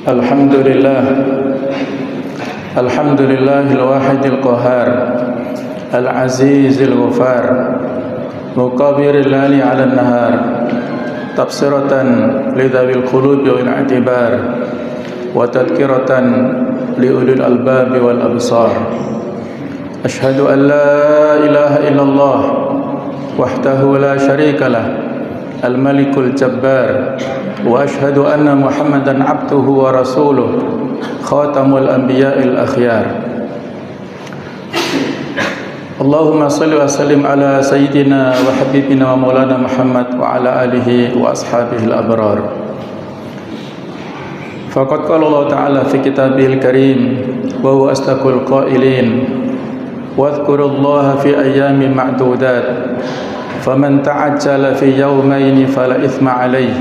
Alhamdulillah Alhamdulillahil wahidil qahar Al-azizil ghafar Muqabiril lali ala nahar Tafsiratan lidhawil qulubi wal i'tibar Wa tadhkiratan liulil albabi wal absar Ashhadu an la ilaha illallah Wahdahu la syarikalah Al-Malikul Jabbar Wa ashhadu anna Muhammadan abduhu wa rasuluh Khatamul anbiya'il akhyar Allahumma salli wa sallim ala sayyidina wa habibina wa maulana Muhammad wa ala alihi wa ashabihi al-abrar Faqad qala Allah ta'ala fi kitabihil karim wa huwa astaqul qailin Wadhkurullaha fi ayyamin ma'dudat فمن تعجل في يومين فلا إثم عليه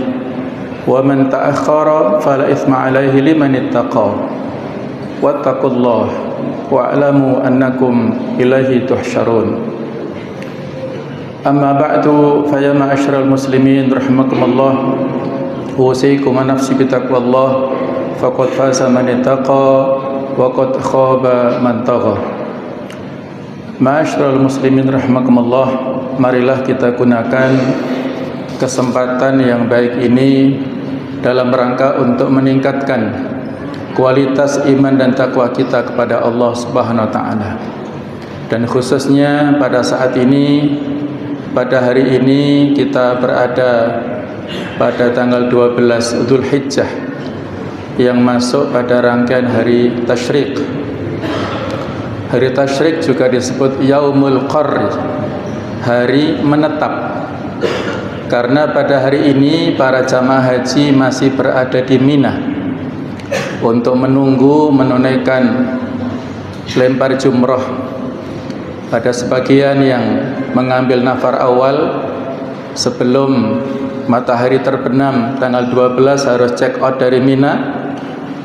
ومن تأخر فلا إثم عليه لمن اتقى واتقوا الله واعلموا أنكم إليه تحشرون أما بعد فيا معاشر المسلمين رحمكم الله أوصيكم ونفسي بتقوى الله فقد فاز من اتقى وقد خاب من طغى Ma'asyiral muslimin rahimakumullah, marilah kita gunakan kesempatan yang baik ini dalam rangka untuk meningkatkan kualitas iman dan takwa kita kepada Allah Subhanahu wa taala. Dan khususnya pada saat ini, pada hari ini kita berada pada tanggal 12 Dzulhijjah yang masuk pada rangkaian hari tasyrik. Hari tasyrik juga disebut Yaumul Qarri, hari menetap. Karena pada hari ini para jamaah haji masih berada di Mina untuk menunggu menunaikan lempar jumrah. Pada sebagian yang mengambil nafar awal sebelum matahari terbenam tanggal 12 harus check out dari Mina.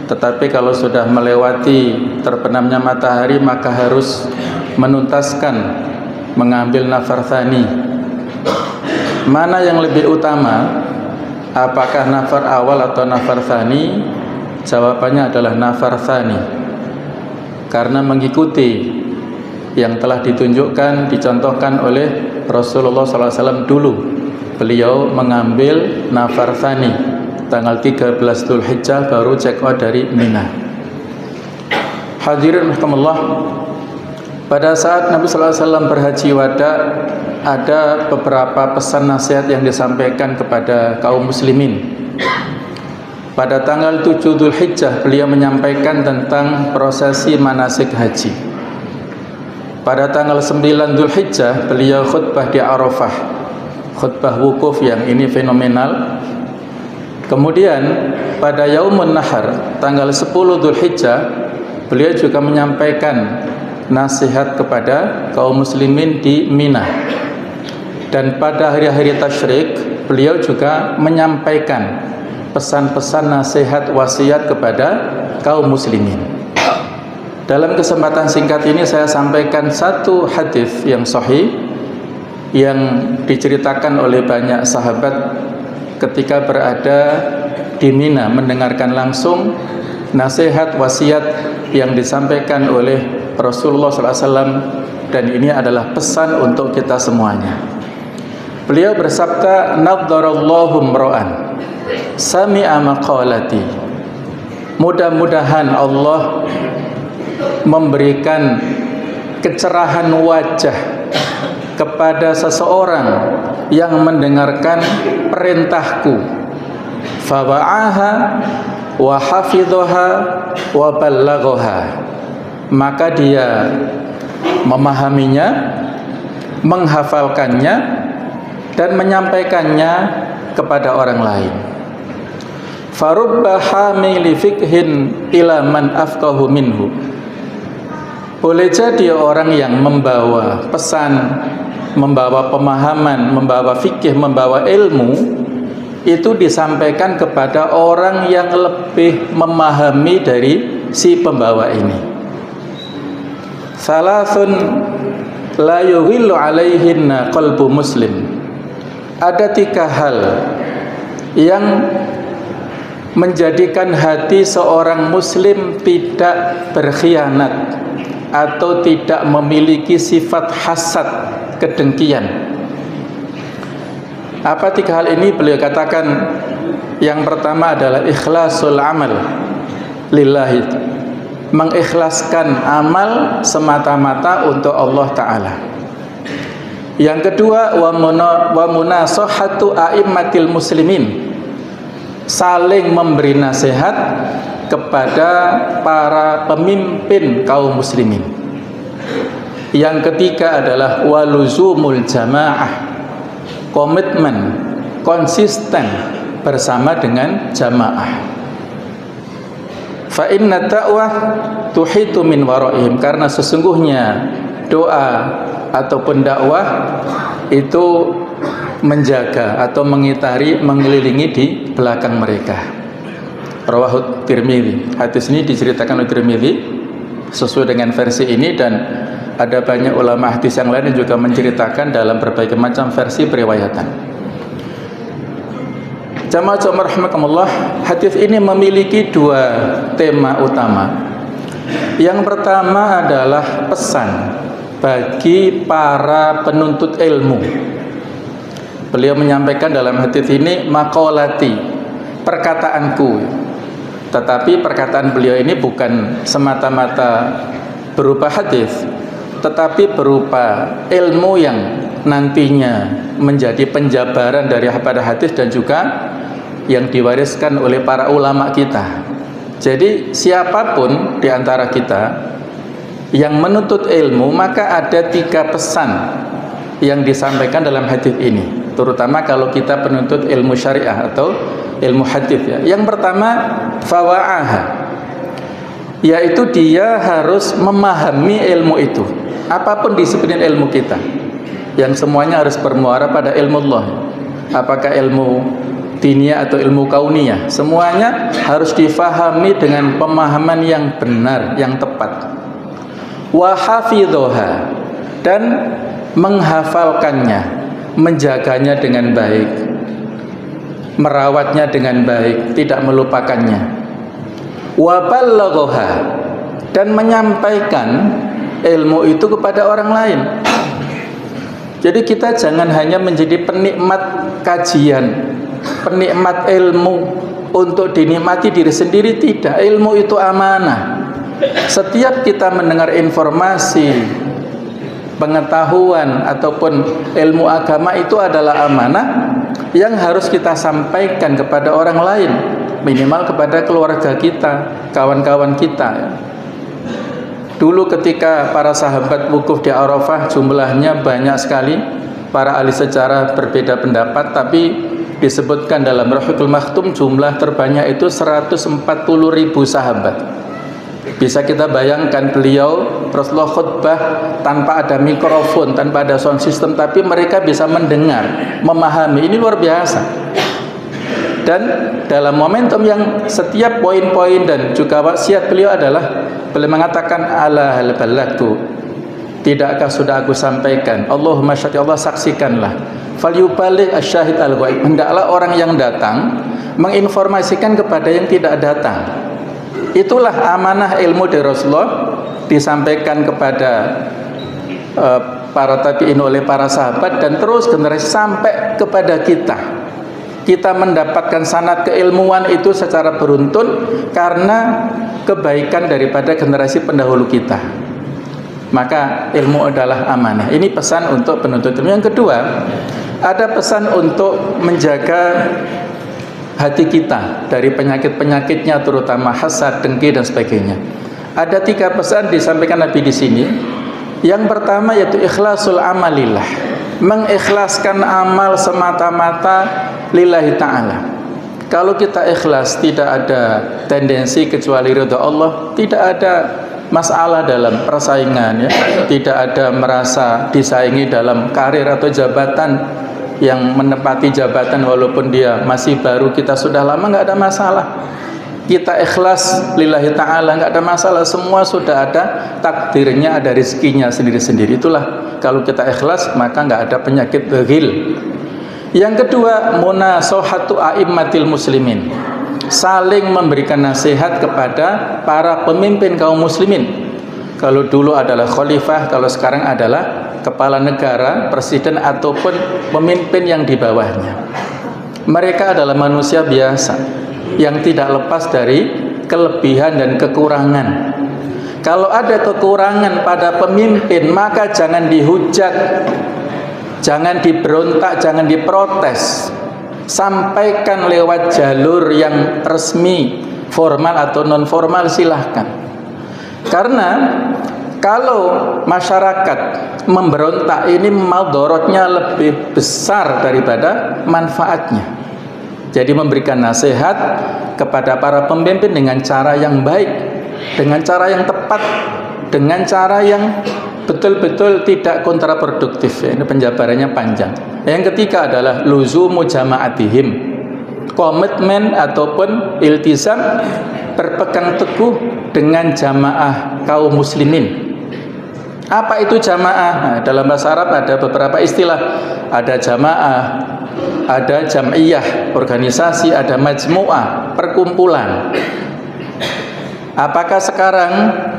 Tetapi kalau sudah melewati terbenamnya matahari maka harus menuntaskan mengambil nafar tsani. Mana yang lebih utama? Apakah nafar awal atau nafar tsani? Jawabannya adalah nafar tsani. Karena mengikuti yang telah ditunjukkan, dicontohkan oleh Rasulullah SAW dulu. Beliau mengambil nafar tsani tanggal 13 Dzulhijjah baru check out dari Mina. Hadirin rahimakumullah, pada saat Nabi sallallahu alaihi wasallam berhaji wada ada beberapa pesan nasihat yang disampaikan kepada kaum muslimin. Pada tanggal 7 Dzulhijjah beliau menyampaikan tentang prosesi manasik haji. Pada tanggal 9 Dzulhijjah beliau khutbah di Arafah, khutbah wukuf yang ini fenomenal. Kemudian pada Yaumun Nahar tanggal 10 Dzulhijjah beliau juga menyampaikan nasihat kepada kaum muslimin di Mina. Dan pada hari-hari tasyrik beliau juga menyampaikan pesan-pesan nasihat wasiat kepada kaum muslimin. Dalam kesempatan singkat ini saya sampaikan satu hadis yang sahih yang diceritakan oleh banyak sahabat ketika berada di Mina mendengarkan langsung nasihat wasiat yang disampaikan oleh Rasulullah SAW, dan ini adalah pesan untuk kita semuanya. Beliau bersabda, "Nadharallahu mra'an sami'a maqalati." Mudah-mudahan Allah memberikan kecerahan wajah kepada seseorang yang mendengarkan perintahku, fawa'aha wa hafidhaha wa ballaghaha, maka dia memahaminya, menghafalkannya dan menyampaikannya kepada orang lain. Farubba hamili fikhin ila man afqahu minhu. Boleh jadi orang yang membawa pesan, membawa pemahaman, membawa fikih, membawa ilmu itu disampaikan kepada orang yang lebih memahami dari si pembawa ini. Salasun la yughillu alaihinna qalbu muslim. Ada 3 hal yang menjadikan hati seorang muslim tidak berkhianat atau tidak memiliki sifat hasad, kedengkian. Apa 3 hal ini? Beliau katakan yang pertama adalah ikhlasul amal lillahi, mengikhlaskan amal semata-mata untuk Allah Ta'ala. Yang kedua, wa munasahatu a'immatil muslimin, saling memberi nasihat kepada para pemimpin kaum muslimin. Yang ketiga adalah waluzumul jamaah, komitmen, konsisten bersama dengan jamaah. Fa inna da'wah tuhitu min waraihim, karena sesungguhnya doa ataupun dakwah itu menjaga atau mengitari, mengelilingi di belakang mereka. Rawahu Tirmidzi. Hadis ini diceritakan oleh Tirmidzi sesuai dengan versi ini, dan ada banyak ulama hadis yang lain yang juga menceritakan dalam berbagai macam versi periwayatan. Jamaah rahimakumullah, hadis ini memiliki 2 tema utama. Yang pertama adalah pesan bagi para penuntut ilmu. Beliau menyampaikan dalam hadis ini maqalati, perkataanku. Tetapi perkataan beliau ini bukan semata-mata berupa hadis, tetapi berupa ilmu yang nantinya menjadi penjabaran daripada hadis dan juga yang diwariskan oleh para ulama kita. Jadi siapapun di antara kita yang menuntut ilmu, maka ada 3 pesan yang disampaikan dalam hadis ini, terutama kalau kita penuntut ilmu syariah atau ilmu hadis ya. Yang pertama, fawa'aha, yaitu dia harus memahami ilmu itu, apapun disiplin ilmu kita, yang semuanya harus bermuara pada ilmu Allah. Apakah ilmu diniyah atau ilmu kauniyah, semuanya harus difahami dengan pemahaman yang benar, yang tepat. Wa hafidhoha, dan menghafalkannya, menjaganya dengan baik, merawatnya dengan baik, tidak melupakannya. Wa ballaghoha, dan menyampaikan ilmu itu kepada orang lain. Jadi kita jangan hanya menjadi penikmat kajian, penikmat ilmu untuk dinikmati diri sendiri, tidak. Ilmu itu amanah. Setiap kita mendengar informasi, pengetahuan ataupun ilmu agama, itu adalah amanah yang harus kita sampaikan kepada orang lain, minimal kepada keluarga kita, kawan-kawan kita. Dulu ketika para sahabat wukuf di Arafah, jumlahnya banyak sekali. Para ahli sejarah berbeda pendapat, tapi disebutkan dalam Rahiqul Maktum jumlah terbanyak itu 140.000 sahabat. Bisa kita bayangkan, beliau Rasulullah khutbah tanpa ada mikrofon, tanpa ada sound system, tapi mereka bisa mendengar, memahami. Ini luar biasa. Dan dalam momentum yang setiap poin-poin dan juga wasiat beliau adalah, beliau mengatakan ala hal balagtu, tidakkah sudah aku sampaikan? Allahumma syahid, Allah saksikanlah. Falyubaligh asyahid al-ghaib, hendaklah orang yang datang menginformasikan kepada yang tidak datang. Itulah amanah ilmu dari Rasulullah, disampaikan kepada para tabi'in oleh para sahabat, dan terus generasi sampai kepada kita. Kita mendapatkan sanad keilmuan itu secara beruntun karena kebaikan daripada generasi pendahulu kita. Maka ilmu adalah amanah. Ini pesan untuk penuntut ilmu. Yang kedua, ada pesan untuk menjaga hati kita dari penyakit-penyakitnya, terutama hasad, dengki dan sebagainya. Ada 3 pesan disampaikan Nabi di sini. Yang pertama yaitu ikhlasul amalillah, mengikhlaskan amal semata-mata lillahi ta'ala. Kalau kita ikhlas, tidak ada tendensi kecuali ridha Allah, tidak ada masalah dalam persaingan ya, tidak ada merasa disaingi dalam karir atau jabatan. Yang menempati jabatan walaupun dia masih baru, kita sudah lama, nggak ada masalah. Kita ikhlas lillahi ta'ala, nggak ada masalah. Semua sudah ada takdirnya, ada rezekinya sendiri-sendiri. Itulah kalau kita ikhlas, maka nggak ada penyakit ghil. Yang kedua, munasahatu a'immatil muslimin, saling memberikan nasihat kepada para pemimpin kaum muslimin. Kalau dulu adalah khalifah, kalau sekarang adalah kepala negara, presiden ataupun pemimpin yang di bawahnya. Mereka adalah manusia biasa yang tidak lepas dari kelebihan dan kekurangan. Kalau ada kekurangan pada pemimpin, maka jangan dihujat, jangan diberontak, jangan diprotes. Sampaikan lewat jalur yang resmi, formal atau non formal, silahkan. Karena kalau masyarakat memberontak, ini madorotnya lebih besar daripada manfaatnya. Jadi memberikan nasihat kepada para pemimpin dengan cara yang baik, dengan cara yang tepat, dengan cara yang betul-betul tidak kontraproduktif. Ini penjabarannya panjang. Yang ketiga adalah luzumu jama'atihim, komitmen ataupun iltizam, berpegang teguh dengan jamaah kaum muslimin. Apa itu jamaah? Nah, dalam bahasa Arab ada beberapa istilah. Ada jamaah, ada jam'iyah, organisasi, ada majmu'ah, perkumpulan. Apakah sekarang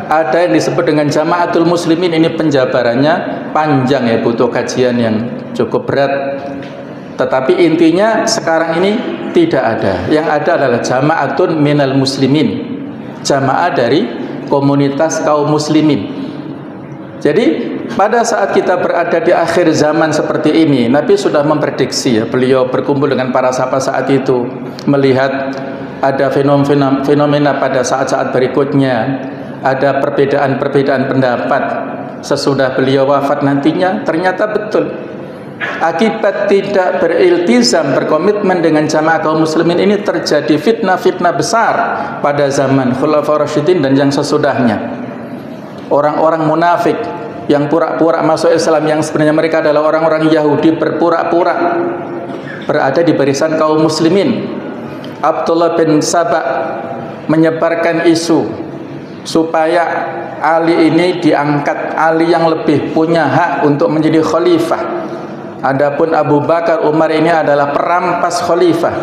ada yang disebut dengan jamaatul muslimin? Ini penjabarannya panjang ya, butuh kajian yang cukup berat. Tetapi intinya sekarang ini tidak ada. Yang ada adalah jamaatun minal muslimin, jamaah dari komunitas kaum muslimin. Jadi pada saat kita berada di akhir zaman seperti ini, Nabi sudah memprediksi ya, beliau berkumpul dengan para sahabat saat itu, melihat ada fenomena pada saat-saat berikutnya, ada perbedaan-perbedaan pendapat sesudah beliau wafat nantinya. Ternyata betul, akibat tidak beriltizam, berkomitmen dengan jamaah kaum muslimin ini, terjadi fitnah-fitnah besar pada zaman Khulafaur Rasyidin dan yang sesudahnya. Orang-orang munafik yang pura-pura masuk Islam, yang sebenarnya mereka adalah orang-orang Yahudi, berpura-pura berada di barisan kaum muslimin. Abdullah bin Saba menyebarkan isu supaya Ali ini diangkat, Ali yang lebih punya hak untuk menjadi khalifah. Adapun Abu Bakar, Umar ini adalah perampas khalifah.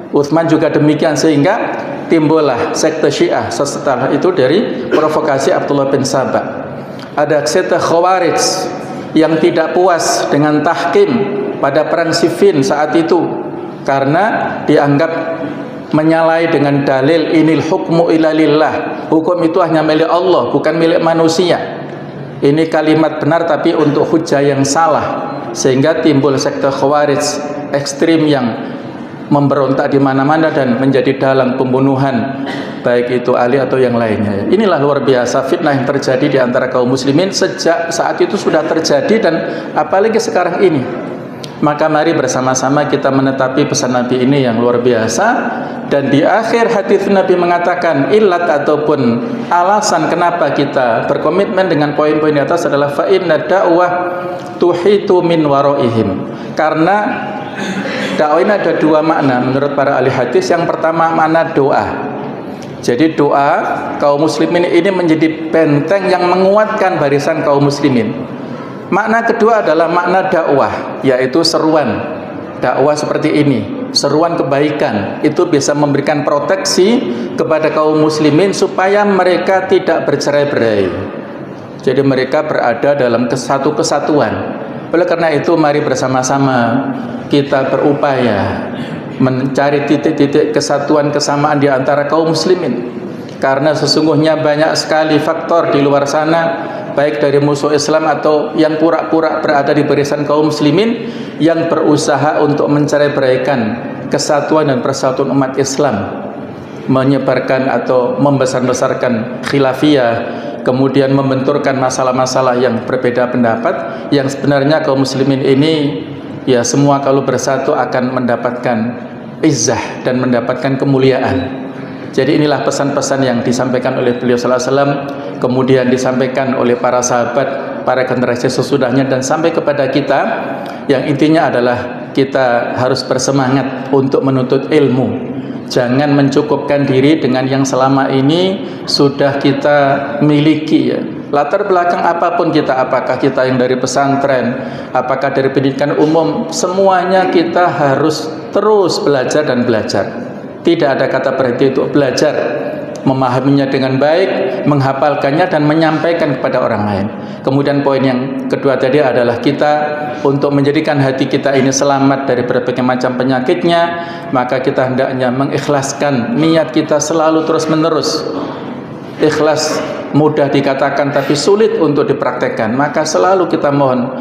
Utsman juga demikian, sehingga timbullah sekte Syiah setelah itu dari provokasi Abdullah bin Saba. Ada sekte Khawarij yang tidak puas dengan tahkim pada perang Siffin saat itu, karena dianggap menyalahi dengan dalil inil hukmu illa lillah, hukum itu hanya milik Allah, bukan milik manusia. Ini kalimat benar tapi untuk hujah yang salah, sehingga timbul sekte Khawarij ekstrim yang memberontak di mana-mana dan menjadi dalang pembunuhan, baik itu Ali atau yang lainnya. Inilah luar biasa fitnah yang terjadi di antara kaum muslimin. Sejak saat itu sudah terjadi, dan apalagi sekarang ini. Maka mari bersama-sama kita menetapi pesan Nabi ini yang luar biasa. Dan di akhir hadis Nabi mengatakan illat ataupun alasan kenapa kita berkomitmen dengan poin-poin di atas adalah fa inna da'wah tuhitu min waraihim. Karena dakwah ini ada dua makna menurut para ahli hadis. Yang pertama makna doa. Jadi doa kaum muslimin ini menjadi benteng yang menguatkan barisan kaum muslimin. Makna kedua adalah makna dakwah, yaitu seruan. Dakwah seperti ini, seruan kebaikan, itu bisa memberikan proteksi kepada kaum muslimin supaya mereka tidak bercerai-berai. Jadi mereka berada dalam satu kesatuan. Oleh karena itu mari bersama-sama kita berupaya mencari titik-titik kesatuan, kesamaan di antara kaum muslimin. Karena sesungguhnya banyak sekali faktor di luar sana, baik dari musuh Islam atau yang pura-pura berada di barisan kaum muslimin, yang berusaha untuk mencerai-beraikan kesatuan dan persatuan umat Islam, menyebarkan atau membesar-besarkan khilafiyah, kemudian membenturkan masalah-masalah yang berbeda pendapat, yang sebenarnya kaum muslimin ini ya semua kalau bersatu akan mendapatkan izzah dan mendapatkan kemuliaan. Jadi inilah pesan-pesan yang disampaikan oleh beliau sallallahu alaihi wasallam, kemudian disampaikan oleh para sahabat, para generasi sesudahnya, dan sampai kepada kita, yang intinya adalah kita harus bersemangat untuk menuntut ilmu. Jangan mencukupkan diri dengan yang selama ini sudah kita miliki ya. Latar belakang apapun kita, apakah kita yang dari pesantren, apakah dari pendidikan umum, semuanya kita harus terus belajar dan belajar. Tidak ada kata berhenti untuk belajar, memahaminya dengan baik, menghafalkannya dan menyampaikan kepada orang lain. Kemudian poin yang kedua tadi adalah kita untuk menjadikan hati kita ini selamat dari berbagai macam penyakitnya, maka kita hendaknya mengikhlaskan niat kita selalu terus menerus. Ikhlas mudah dikatakan tapi sulit untuk dipraktekkan, maka selalu kita mohon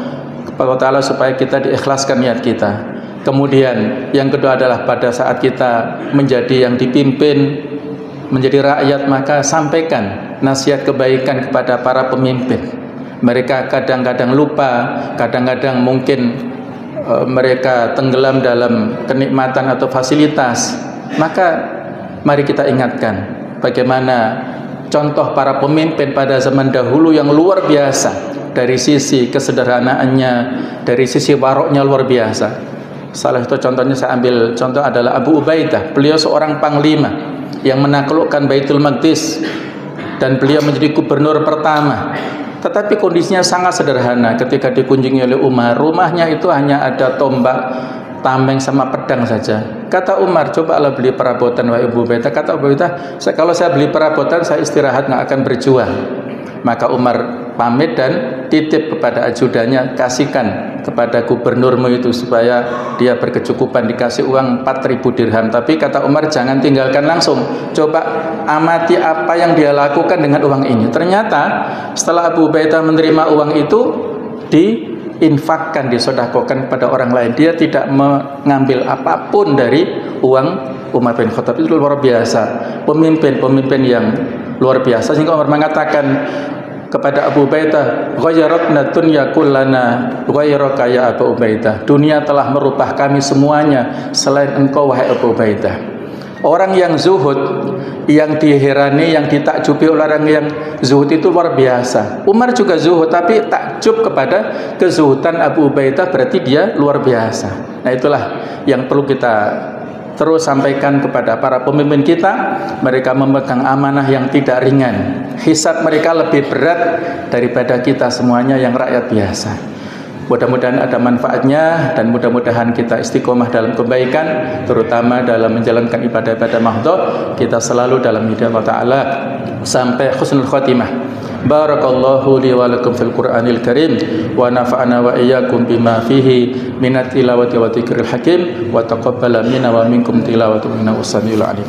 kepada Allah Ta'ala supaya kita diikhlaskan niat kita. Kemudian yang kedua adalah pada saat kita menjadi yang dipimpin, menjadi rakyat, maka sampaikan nasihat kebaikan kepada para pemimpin. Mereka kadang-kadang lupa, kadang-kadang mungkin mereka tenggelam dalam kenikmatan atau fasilitas. Maka mari kita ingatkan bagaimana contoh para pemimpin pada zaman dahulu yang luar biasa. Dari sisi kesederhanaannya, dari sisi waroknya luar biasa. Salah satu contohnya saya ambil contoh adalah Abu Ubaidah. Beliau seorang panglima yang menaklukkan Baitul Maqdis dan beliau menjadi gubernur pertama. Tetapi kondisinya sangat sederhana. Ketika dikunjungi oleh Umar, rumahnya itu hanya ada tombak, tameng sama pedang saja. Kata Umar, cobalah beli perabotan wahai Abu Ubaidah. Kata Abu Ubaidah, kalau saya beli perabotan saya istirahat, nggak akan berjuang. Maka Umar pamit dan titip kepada ajudannya, kasihkan kepada gubernurmu itu supaya dia berkecukupan, dikasih uang 4.000 dirham. Tapi kata Umar, jangan tinggalkan langsung, coba amati apa yang dia lakukan dengan uang ini. Ternyata setelah Abu Ubaidah menerima uang itu, diinfakkan, disedekahkan kepada orang lain. Dia tidak mengambil apapun dari uang Umar bin Khattab. Itu luar biasa, pemimpin yang luar biasa. Sehingga Umar mengatakan kepada Abu Ubaidah, "Ghayyaratna dunya kullana ghayraka ya Abu Ubaidah." Dunia telah merubah kami semuanya selain engkau wahai Abu Ubaidah. Orang yang zuhud, yang diherani, yang ditakjubi oleh orang yang zuhud itu luar biasa. Umar juga zuhud, tapi takjub kepada kezuhudan Abu Ubaidah, berarti dia luar biasa. Nah, itulah yang perlu kita terus sampaikan kepada para pemimpin kita. Mereka memegang amanah yang tidak ringan. Hisab mereka lebih berat daripada kita semuanya yang rakyat biasa. Mudah-mudahan ada manfaatnya dan mudah-mudahan kita istiqomah dalam kebaikan, terutama dalam menjalankan ibadah-ibadah mahdhah kita selalu dalam hidayah Allah Ta'ala sampai husnul khatimah. Barakallahu li wa lakum fil Qur'anil Karim wa nafa'ana wa iyyakum bima fihi minat tilawati wa dzikril hakim wa taqabbala minna wa minkum tilawatu innahu samiul alim.